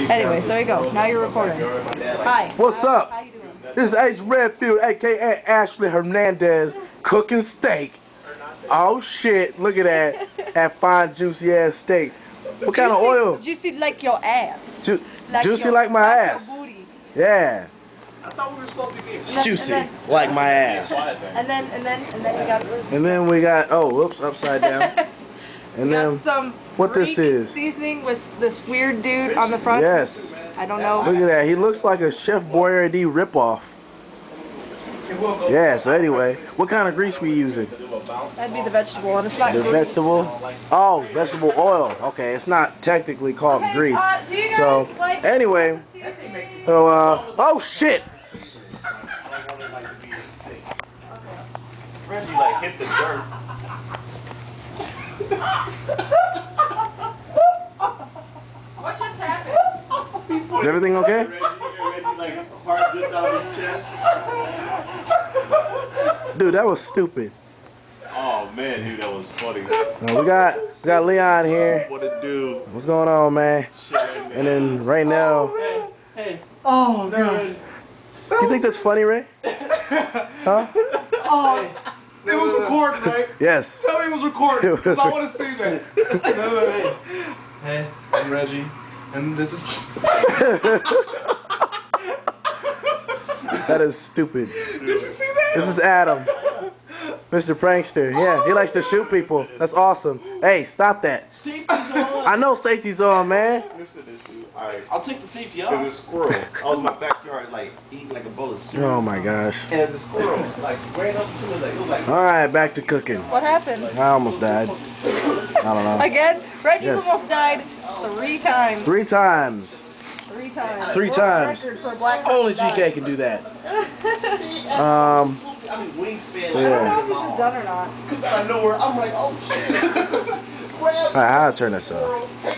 Anyways, there you go. Now you're recording. Hi. What's up? How you doing? This is H. Redfield, aka Ashley Hernandez, cooking steak. Oh shit! Look at that fine juicy ass steak. What kind of oil? Juicy like your ass. Juicy like my ass. Your booty. Yeah. I thought we were supposed to be Juicy like my ass. And then you got. And then we got whoops, upside down. And Got then some what Greek this is? seasoning with this weird dude on the front. Yes. I don't know. Look at that. He looks like a Chef Boyardee ripoff. Yeah. So anyway, what kind of grease we using? That'd be the vegetable, and it's not The grease. vegetable? Oh, vegetable oil. Okay, it's not technically called grease. Do you guys So like anyway, seasoning? oh shit! Reggie like hit the dirt. What just happened? Is everything okay? Reggie like heart just out of his chest. Dude, that was stupid. Oh man, dude, that was funny. We got Leon here. What it do? What's going on, man? Shit, And then right now, Hey. Oh, God. you think that's funny, Ray? Huh? Oh, it was recording, right? Yes. Tell me it was recording, It was because I want to see that. Hey, I'm Reggie, and this is... That is stupid. Did you see that? This is Adam, Mr. Prankster. Yeah, he likes to shoot people. That's awesome. Hey, stop that. Safety's on. I know safety's on, man. Listen to this dude. Alright. I'll take the safety There's a off. squirrel. I was in my backyard like eating like a bowl of cereal. Oh my gosh. And there's a squirrel like ran up to me like it was like All right, back to cooking. What happened? I almost died. I don't know. Again? Reggie's Yes. almost died 3 times. 3 times. 3 times. 3 World times. record for a black Only person GK died. can do that. I mean wingspan. So, I don't yeah. know if this is done or not. Cause out of nowhere I'm like, oh shit. Grab All right, how to turn this off?